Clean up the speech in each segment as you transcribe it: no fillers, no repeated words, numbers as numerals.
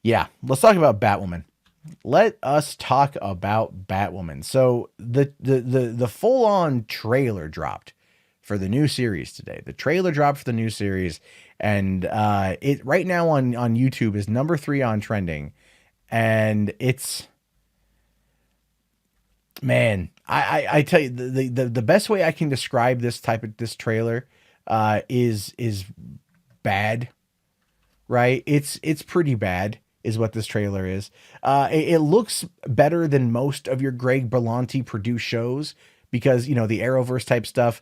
Yeah, let's talk about Batwoman. Let us talk about Batwoman. So the full on trailer dropped for the new series today. The trailer dropped for the new series, and it right now on YouTube is number 3 on trending, and it's, man, I tell you, the best way I can describe this trailer is bad, right? It's pretty bad is what this trailer is. It looks better than most of your Greg Berlanti produced shows because, the Arrowverse type stuff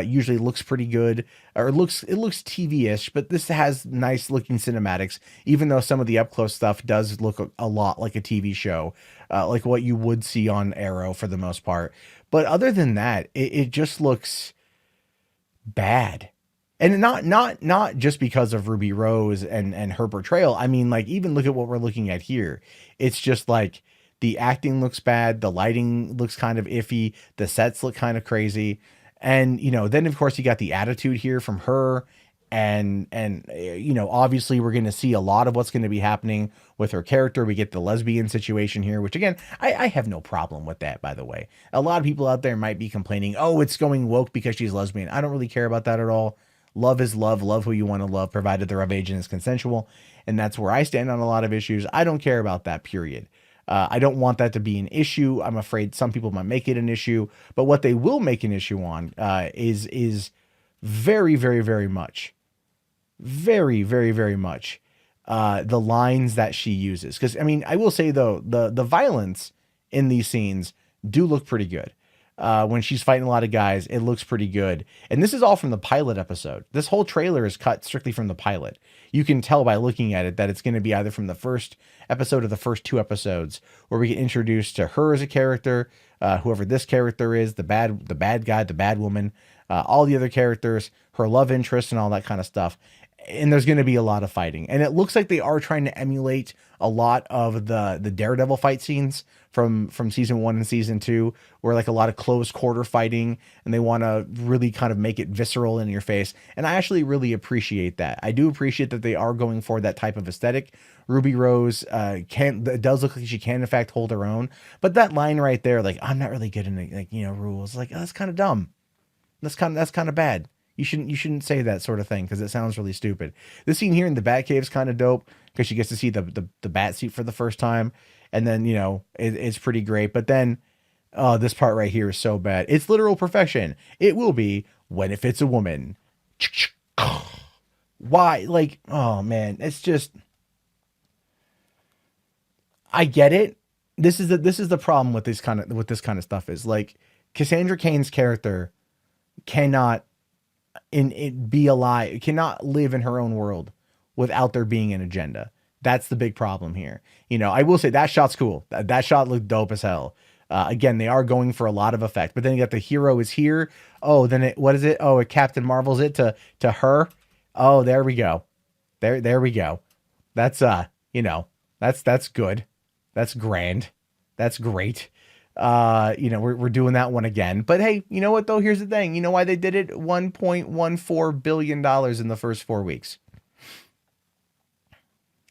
usually looks pretty good, or it looks TV-ish, but this has nice looking cinematics, even though some of the up close stuff does look a lot like a TV show, like what you would see on Arrow for the most part. But other than that, it just looks bad. And not just because of Ruby Rose and her portrayal. I mean, like, even look at what we're looking at here. It's just like the acting looks bad, the lighting looks kind of iffy, the sets look kind of crazy. And, then of course you got the attitude here from her, and obviously we're going to see a lot of what's going to be happening with her character. We get the lesbian situation here, which again, I have no problem with that, by the way. A lot of people out there might be complaining, oh, it's going woke because she's lesbian. I don't really care about that at all. Love is love. Love who you want to love, provided they're of age and is consensual. And that's where I stand on a lot of issues. I don't care about that, period. I don't want that to be an issue. I'm afraid some people might make it an issue. But what they will make an issue on is very, very, very much, very, very, very much the lines that she uses. Because, I mean, I will say, though, the violence in these scenes do look pretty good. When she's fighting a lot of guys, it looks pretty good. And this is all from the pilot episode. This whole trailer is cut strictly from the pilot. You can tell by looking at it that it's going to be either from the first episode or the first 2 episodes, where we get introduced to her as a character, whoever this character is, the bad guy, the bad woman, all the other characters, her love interest, and all that kind of stuff. And there's going to be a lot of fighting. And it looks like they are trying to emulate a lot of the Daredevil fight scenes from season 1 and season 2, where like a lot of close quarter fighting, and they want to really kind of make it visceral in your face. And I actually really appreciate that. I do appreciate that they are going for that type of aesthetic. Ruby Rose it does look like she can in fact hold her own, but that line right there, like, I'm not really good in, like, rules, like, oh, that's kind of dumb. That's kind of bad. You shouldn't say that sort of thing, because it sounds really stupid. This scene here in the Batcave is kind of dope because she gets to see the bat suit for the first time, and then it's pretty great. But then, this part right here is so bad. It's literal perfection. It will be when it fits a woman. Why? Like, oh man, it's just. I get it. This is the problem with this kind of stuff, is like Cassandra Cain's character cannot be alive, cannot live in her own world without there being an agenda. That's the big problem here. I will say that shot's cool. That shot looked dope as hell. Again, they are going for a lot of effect, but then you got the hero is here. Oh, then what is it? Oh, it Captain Marvel's it to her. Oh, there we go. There we go. That's that's good. That's grand. That's great. We're doing that one again. But hey, you know what though? Here's the thing. You know why they did it? $1.14 billion in the first 4 weeks.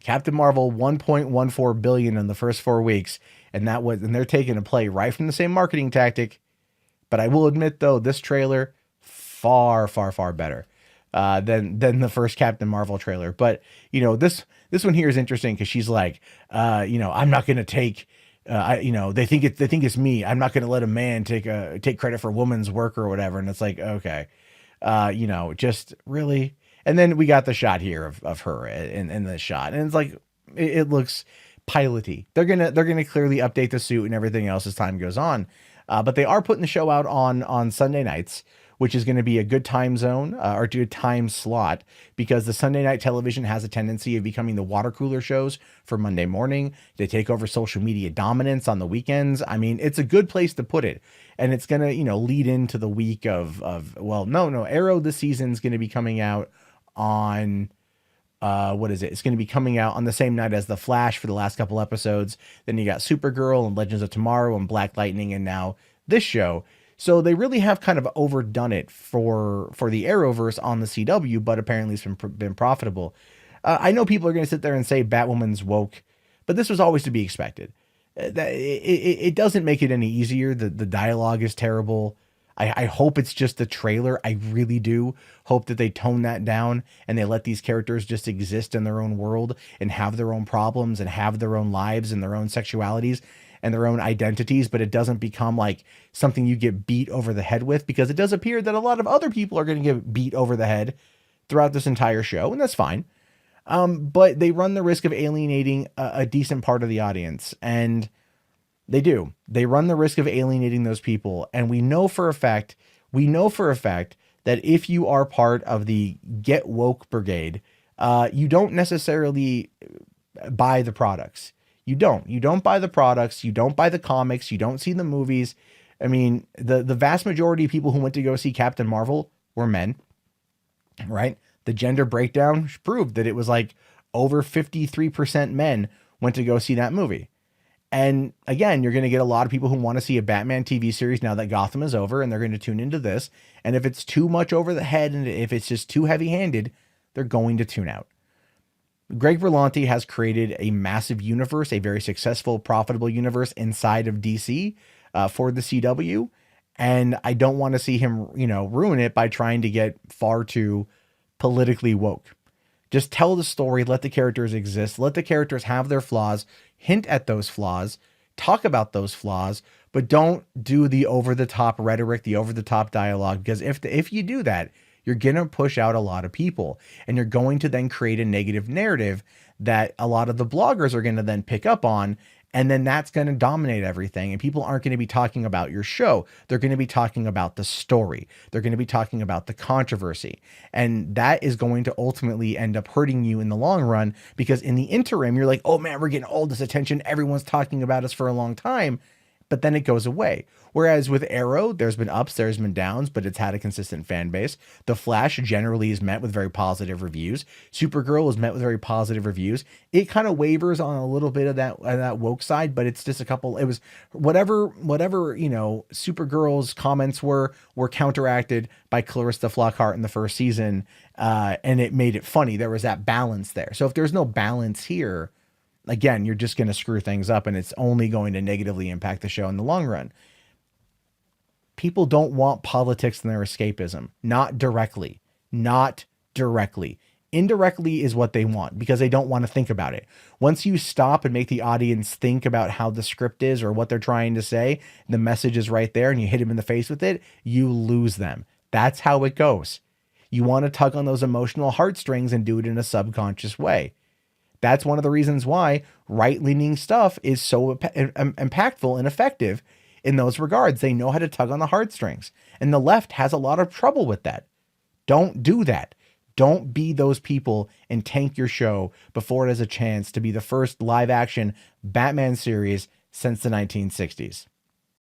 Captain Marvel, $1.14 billion in the first 4 weeks, and they're taking a play right from the same marketing tactic. But I will admit though, this trailer far, far, far better than the first Captain Marvel trailer. But this one here is interesting because she's like, I'm not gonna take. They think it's me. I'm not going to let a man take credit for a woman's work or whatever. And it's like, okay, just really. And then we got the shot here of her in the shot, and it's like, it looks piloty. They're gonna clearly update the suit and everything else as time goes on. But they are putting the show out on Sunday nights, which is going to be a good time zone or a good time slot, because the Sunday night television has a tendency of becoming the water cooler shows for Monday morning. They take over social media dominance on the weekends. I mean, it's a good place to put it. And it's going to, lead into the week of Arrow this season is going to be coming out on, what is it? It's going to be coming out on the same night as The Flash for the last couple episodes. Then you got Supergirl and Legends of Tomorrow and Black Lightning, and now this show. So they really have kind of overdone it for the Arrowverse on the CW, but apparently it's been profitable. I know people are going to sit there and say Batwoman's woke, but this was always to be expected. It doesn't make it any easier. The dialogue is terrible. I hope it's just the trailer. I really do hope that they tone that down and they let these characters just exist in their own world and have their own problems and have their own lives and their own sexualities and their own identities, but it doesn't become like something you get beat over the head with, because it does appear that a lot of other people are going to get beat over the head throughout this entire show, and that's fine. But they run the risk of alienating a decent part of the audience, and they do. They run the risk of alienating those people, and we know for a fact that if you are part of the Get Woke Brigade, you don't necessarily buy the products. You don't buy the products. You don't buy the comics. You don't see the movies. I mean, the vast majority of people who went to go see Captain Marvel were men, right? The gender breakdown proved that it was like over 53% men went to go see that movie. And again, you're going to get a lot of people who want to see a Batman TV series now that Gotham is over, and they're going to tune into this. And if it's too much over the head and if it's just too heavy handed, they're going to tune out. Greg Berlanti has created a massive universe, a very successful, profitable universe inside of DC for the CW. And I don't want to see him, ruin it by trying to get far too politically woke. Just tell the story, let the characters exist, let the characters have their flaws, hint at those flaws, talk about those flaws, but don't do the over-the-top rhetoric, the over-the-top dialogue, because if you do that, you're going to push out a lot of people, and you're going to then create a negative narrative that a lot of the bloggers are going to then pick up on, and then that's going to dominate everything. And people aren't going to be talking about your show. They're going to be talking about the story. They're going to be talking about the controversy. And that is going to ultimately end up hurting you in the long run, because in the interim, you're like, oh man, we're getting all this attention. Everyone's talking about us for a long time. But then it goes away. Whereas with Arrow, there's been ups, there's been downs, but it's had a consistent fan base. The Flash generally is met with very positive reviews. Supergirl is met with very positive reviews. It kind of wavers on a little bit of that woke side, but it's just a couple. It was whatever Supergirl's comments were counteracted by Clarissa Flockhart in the first season, and it made it funny. There was that balance there. So if there's no balance here, again, you're just going to screw things up, and it's only going to negatively impact the show in the long run. People don't want politics in their escapism. Not directly. Indirectly is what they want, because they don't want to think about it. Once you stop and make the audience think about how the script is or what they're trying to say, the message is right there, and you hit them in the face with it, you lose them. That's how it goes. You want to tug on those emotional heartstrings and do it in a subconscious way. That's one of the reasons why right-leaning stuff is so impactful and effective in those regards. They know how to tug on the heartstrings, and the left has a lot of trouble with that. Don't do that. Don't be those people and tank your show before it has a chance to be the first live-action Batman series since the 1960s.